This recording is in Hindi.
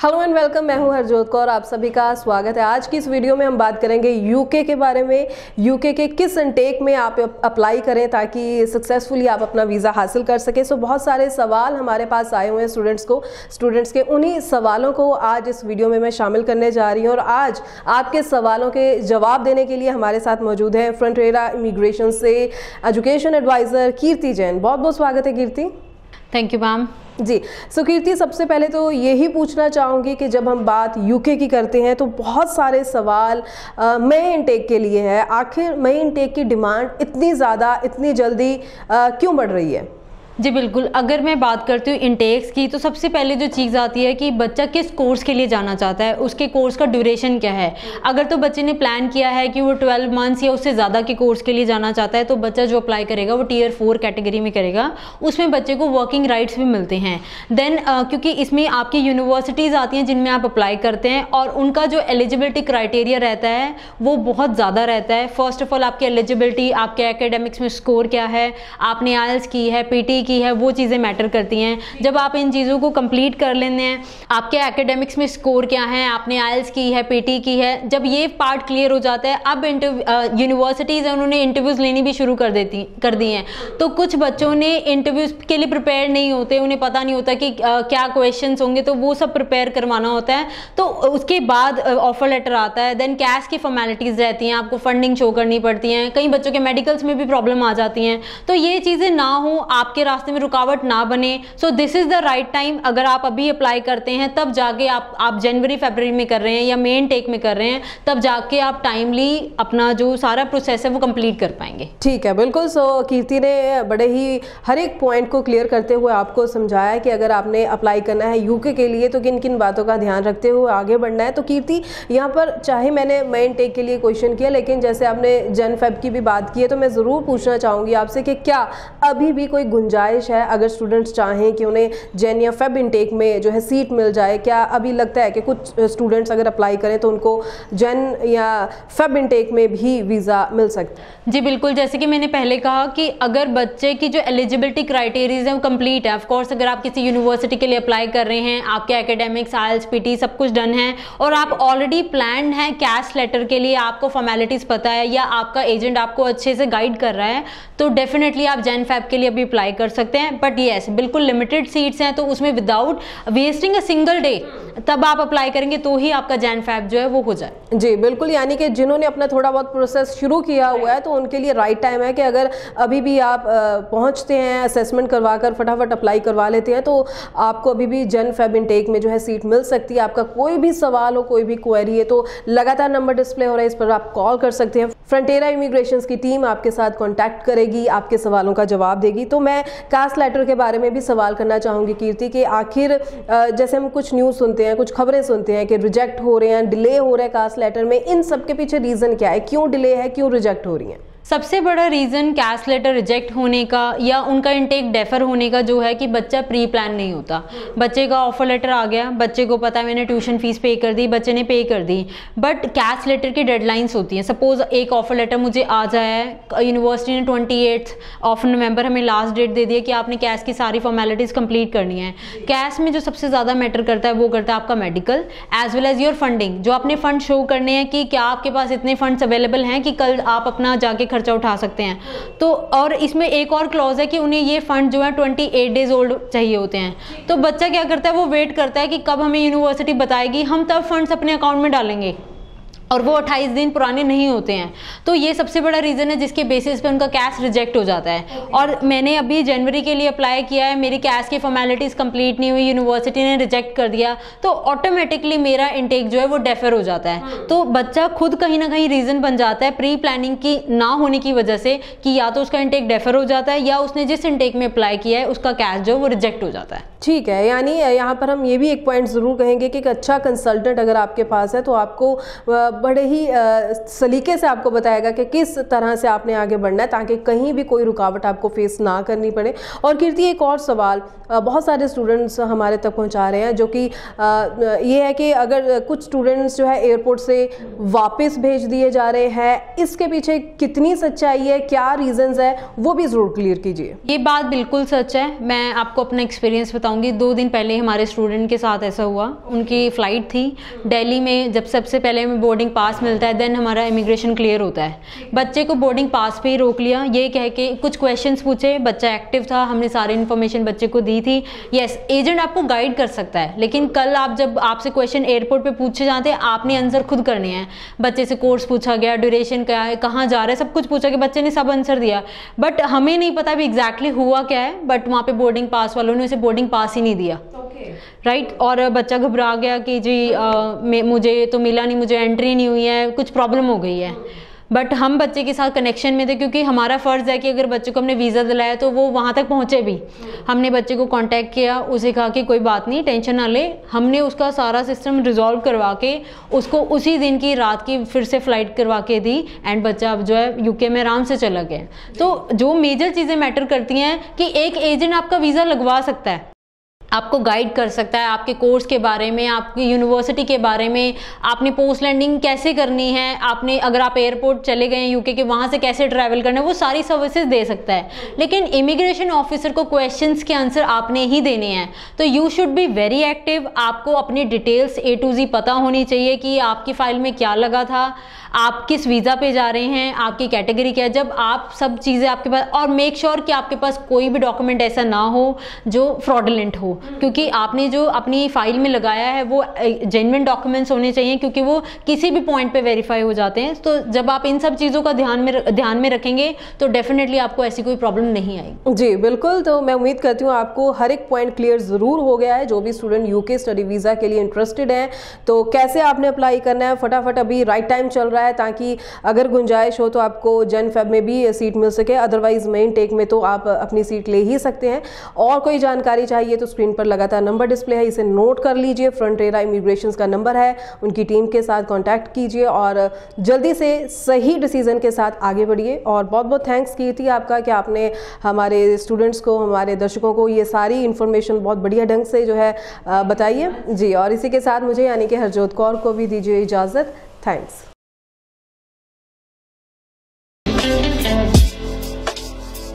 Hello and welcome. मैं हूं हरजोत कौर, आप सभी का स्वागत है। आज की इस वीडियो में हम बात करेंगे यूके के बारे में। यूके के किस इनटेक में आप अप्लाई करें ताकि सक्सेसफुली आप अपना वीज़ा हासिल कर सकें। सो बहुत सारे सवाल हमारे पास आए हुए हैं स्टूडेंट्स के। उन्हीं सवालों को आज इस वीडियो में मैं शामिल करने जा रही हूँ और आज आपके सवालों के जवाब देने के लिए हमारे साथ मौजूद है फ्रंटेरा इमिग्रेशन से एजुकेशन एडवाइज़र कीर्ति जैन। बहुत बहुत स्वागत है कीर्ति। Thank you ma'am. जी कीर्ति, सबसे पहले तो यही पूछना चाहूँगी कि जब हम बात यूके की करते हैं तो बहुत सारे सवाल मई इनटेक के लिए है। आखिर मई इनटेक की डिमांड इतनी ज़्यादा इतनी जल्दी क्यों बढ़ रही है? जी बिल्कुल, अगर मैं बात करती हूँ इंटेक्स की तो सबसे पहले जो चीज़ आती है कि बच्चा किस कोर्स के लिए जाना चाहता है, उसके कोर्स का ड्यूरेशन क्या है। अगर तो बच्चे ने प्लान किया है कि वो 12 मंथ्स या उससे ज़्यादा के कोर्स के लिए जाना चाहता है तो बच्चा जो अप्लाई करेगा वो टियर 4 कैटेगरी में करेगा। उसमें बच्चे को वर्किंग राइट्स भी मिलते हैं। देन क्योंकि इसमें आपकी यूनिवर्सिटीज़ आती हैं जिनमें आप अप्लाई करते हैं और उनका जो एलिजिबिलिटी क्राइटेरिया रहता है वो बहुत ज़्यादा रहता है। फर्स्ट ऑफ ऑल आपकी एलिजिबिलिटी, आपके एकेडमिक्स में स्कोर क्या है, आपने आईएलटीएस की है, पीटी की है, वो चीज़ें मैटर करती हैं। जब आप इन चीज़ों को कंप्लीट कर लेते हैं, आपके एकेडमिक्स में स्कोर क्या है, आपने आईएलटीएस की है, पीटी की है, जब ये पार्ट क्लियर हो जाता है अब यूनिवर्सिटीज़ है उन्होंने इंटरव्यूज़ लेनी भी शुरू कर दी हैं। तो कुछ बच्चों ने इंटरव्यूज़ के लिए प्रिपेयर नहीं होते, उन्हें पता नहीं होता कि क्या क्वेश्चंस होंगे, तो वो सब प्रिपेयर करवाना होता है। तो उसके बाद ऑफर लेटर आता है। देन कैश की फॉर्मेलिटीज़ रहती हैं, आपको फंडिंग शो करनी पड़ती हैं। कई बच्चों के मेडिकल्स में भी प्रॉब्लम आ जाती हैं। तो ये चीज़ें ना हो, आपके रास्ते में रुकावट ना बने। So this is the right time. अगर आप अभी अप्लाई करते हैं तब जाके आप जनवरी फरवरी में कर रहे हैं या मेन टेक में कर रहे हैं तब जाके आप टाइमली अपना जो सारा प्रोसेस है वो कंप्लीट कर पाएंगे। ठीक है, बिल्कुल। कीर्ति ने बड़े ही हर एक पॉइंट को क्लियर करते हुए आपको समझाया कि अगर आपने अप्लाई करना है यूके के लिए तो किन किन बातों का ध्यान रखते हुए आगे बढ़ना है। तो कीर्ति, यहाँ पर चाहे मैंने मेन टेक के लिए क्वेश्चन किया लेकिन जैसे आपने जन फेब की भी बात की है तो मैं ज़रूर पूछना चाहूँगी आपसे कि क्या अभी भी कोई गुंजाइश है अगर स्टूडेंट्स चाहें कि उन्हें जैन या फेब इनटेक में जो है सीट मिल जाए? क्या अभी लगता है कि कुछ स्टूडेंट्स अगर अप्लाई करें तो उनको जैन या फेब इनटेक में भी वीज़ा मिल सकता है? जी बिल्कुल, जैसे कि मैंने पहले कहा कि अगर बच्चे की जो एलिजिबिलिटी क्राइटेरियाज है वो कंप्लीट है। ऑफ कोर्स अगर आप किसी यूनिवर्सिटी के लिए अप्लाई कर रहे हैं, आपके एकेडमिक्स, आईएलटीएस, पीटी सब कुछ डन है और आप ऑलरेडी प्लान है कैश लेटर के लिए, आपको फॉर्मेलिटीज़ पता है या आपका एजेंट आपको अच्छे से गाइड कर रहा है, तो डेफिनेटली आप जैन फेब के लिए अभी अप्लाई कर सकते हैं। बट येस, बिल्कुल लिमिटेड सीट्स हैं तो उसमें without wasting a single day तब आप अप्लाई करेंगे तो ही आपका जैन फेब जो है वो हो जाए। जी बिल्कुल, यानी कि जिन्होंने अपना थोड़ा बहुत प्रोसेस शुरू किया हुआ है तो उनके लिए राइट टाइम है कि अगर अभी भी आप पहुंचते हैं, असेसमेंट करवा कर फटाफट अप्लाई करवा लेते हैं तो आपको अभी भी जैन फेब इनटेक में जो है सीट मिल सकती है। आपका कोई भी सवाल हो, कोई भी क्वेरी है तो लगातार नंबर डिस्प्ले हो रहा है, इस पर आप कॉल कर सकते हैं। फ्रंटेरा इमिग्रेशन की टीम आपके साथ कॉन्टैक्ट करेगी, आपके सवालों का जवाब देगी। तो मैं कास्ट लेटर के बारे में भी सवाल करना चाहूँगी कीर्ति कि आखिर जैसे हम कुछ न्यूज़ सुनते हैं, कुछ खबरें सुनते हैं कि रिजेक्ट हो रहे हैं, डिले हो रहा है कास्ट लेटर में, इन सब के पीछे रीज़न क्या है? क्यों डिले है, क्यों रिजेक्ट हो रही हैं? सबसे बड़ा रीज़न कैश लेटर रिजेक्ट होने का या उनका इनटेक डेफर होने का जो है कि बच्चा प्री प्लान नहीं होता। बच्चे का ऑफर लेटर आ गया, बच्चे को पता है मैंने ट्यूशन फीस पे कर दी, बच्चे ने पे कर दी, बट कैश लेटर की डेडलाइंस होती हैं। सपोज एक ऑफर लेटर मुझे आ जाए, यूनिवर्सिटी ने 28 नवंबर हमें लास्ट डेट दे दिया कि आपने कैश की सारी फॉर्मेलिटीज़ कंप्लीट करनी है। कैश में जो सबसे ज़्यादा मैटर करता है वो करता है आपका medical as well as your funding. जो आपने फंड शो करने हैं कि क्या आपके पास इतने फंड्स अवेलेबल हैं कि कल आप अपना जाके खर्चा उठा सकते हैं। तो और इसमें एक और क्लॉज है कि उन्हें ये फंड जो है 28 डेज ओल्ड चाहिए होते हैं। तो बच्चा क्या करता है, वो वेट करता है कि कब हमें यूनिवर्सिटी बताएगी, हम तब फंड्स अपने अकाउंट में डालेंगे और वो 28 दिन पुराने नहीं होते हैं। तो ये सबसे बड़ा रीज़न है जिसके बेसिस पे उनका कैश रिजेक्ट हो जाता है। और मैंने अभी जनवरी के लिए अप्लाई किया है, मेरी कैश की फॉर्मेलिटीज़ कंप्लीट नहीं हुई, यूनिवर्सिटी ने रिजेक्ट कर दिया, तो ऑटोमेटिकली मेरा इनटेक जो है वो डेफर हो जाता है। तो बच्चा खुद कहीं ना कहीं रीज़न बन जाता है प्री प्लानिंग की ना होने की वजह से कि या तो उसका इनटेक डेफर हो जाता है या उसने जिस इनटेक में अप्लाई किया है उसका कैश जो वो रिजेक्ट हो जाता है। ठीक है, यानी यहाँ पर हम ये भी एक पॉइंट ज़रूर कहेंगे कि एक अच्छा कंसल्टेंट अगर आपके पास है तो आपको बड़े ही सलीके से आपको बताएगा कि किस तरह से आपने आगे बढ़ना है ताकि कहीं भी कोई रुकावट आपको फेस ना करनी पड़े। और कीर्ति, एक और सवाल बहुत सारे स्टूडेंट्स हमारे तक पहुंचा रहे हैं, जो कि ये है कि अगर कुछ स्टूडेंट्स जो है एयरपोर्ट से वापस भेज दिए जा रहे हैं, इसके पीछे कितनी सच्चाई है, क्या रीजंस है, वो भी ज़रूर क्लियर कीजिए। ये बात बिल्कुल सच है। मैं आपको अपना एक्सपीरियंस बताऊंगी। 2 दिन पहले हमारे स्टूडेंट के साथ ऐसा हुआ। उनकी फ़्लाइट थी दिल्ली में। जब सबसे पहले हमें बोर्डिंग पास मिलता है, देन हमारा इमिग्रेशन क्लियर होता है। बच्चे को बोर्डिंग पास पे ही रोक लिया, ये कह के कुछ क्वेश्चंस पूछे। बच्चा एक्टिव था, हमने सारी इन्फॉर्मेशन बच्चे को दी थी। यस, एजेंट आपको गाइड कर सकता है, लेकिन कल आप जब आपसे क्वेश्चन एयरपोर्ट पे पूछे जाते हैं, आपने आंसर खुद करने हैं। बच्चे से कोर्स पूछा गया, ड्यूरेशन क्या है, कहाँ जा रहा है, सब कुछ पूछा गया। बच्चे ने सब आंसर दिया, बट हमें नहीं पता भी एग्जैक्टली हुआ क्या है। बट वहाँ पे बोर्डिंग पास वालों ने उसे बोर्डिंग पास ही नहीं दिया। राइट और बच्चा घबरा गया कि जी मुझे तो मिला नहीं, मुझे एंट्री नहीं हुई है, कुछ प्रॉब्लम हो गई है। बट हम बच्चे के साथ कनेक्शन में थे, क्योंकि हमारा फ़र्ज़ है कि अगर बच्चे को हमने वीज़ा दिलाया तो वो वहाँ तक पहुँचे भी। हमने बच्चे को कांटेक्ट किया, उसे कहा कि कोई बात नहीं, टेंशन ना ले। हमने उसका सारा सिस्टम रिजॉल्व करवा के उसको उसी दिन की रात की फिर से फ़्लाइट करवा के दी, एंड बच्चा अब जो है यूके में आराम से चला गया। तो जो मेजर चीज़ें मैटर करती हैं कि एक एजेंट आपका वीज़ा लगवा सकता है, आपको गाइड कर सकता है आपके कोर्स के बारे में, आपकी यूनिवर्सिटी के बारे में, आपने पोस्ट लैंडिंग कैसे करनी है, आपने अगर आप एयरपोर्ट चले गए यूके के, वहाँ से कैसे ट्रैवल करना है, वो सारी सर्विसेज दे सकता है। लेकिन इमिग्रेशन ऑफिसर को क्वेश्चंस के आंसर आपने ही देने हैं। तो you should be very active. आपको अपनी डिटेल्स A to Z पता होनी चाहिए कि आपकी फ़ाइल में क्या लगा था, आप किस वीज़ा पे जा रहे हैं, आपकी कैटेगरी क्या है। जब आप सब चीज़ें आपके पास, और मेक श्योर कि आपके पास कोई भी डॉक्यूमेंट ऐसा ना हो जो फ्रॉडलेंट हो, क्योंकि आपने जो अपनी फ़ाइल में लगाया है वो जेन्युइन डॉक्यूमेंट्स होने चाहिए, क्योंकि वो किसी भी पॉइंट पे वेरीफाई हो जाते हैं। तो जब आप इन सब चीज़ों का ध्यान में रखेंगे तो डेफिनेटली आपको ऐसी कोई प्रॉब्लम नहीं आएगी। जी बिल्कुल। तो मैं उम्मीद करती हूँ आपको हर एक पॉइंट क्लियर ज़रूर हो गया है। जो भी स्टूडेंट यूके स्टडी वीज़ा के लिए इंटरेस्टेड है, तो कैसे आपने अप्लाई करना है, फटाफट अभी राइट टाइम चल रहा है, ताकि अगर गुंजाइश हो तो आपको जन-फेब में भी सीट मिल सके। अदरवाइज मेन टेक में तो आप अपनी सीट ले ही सकते हैं। और कोई जानकारी चाहिए तो स्क्रीन पर लगातार नंबर डिस्प्ले है, इसे नोट कर लीजिए। फ्रंटेरा इमिग्रेशन का नंबर है, उनकी टीम के साथ कॉन्टैक्ट कीजिए और जल्दी से सही डिसीजन के साथ आगे बढ़िए। और बहुत बहुत थैंक्स कीर्ति आपका कि आपने हमारे स्टूडेंट्स को, हमारे दर्शकों को ये सारी इन्फॉर्मेशन बहुत बढ़िया ढंग से जो है बताइए। जी, और इसी के साथ मुझे यानी कि हरजोत कौर को भी दीजिए इजाज़त। थैंक्स।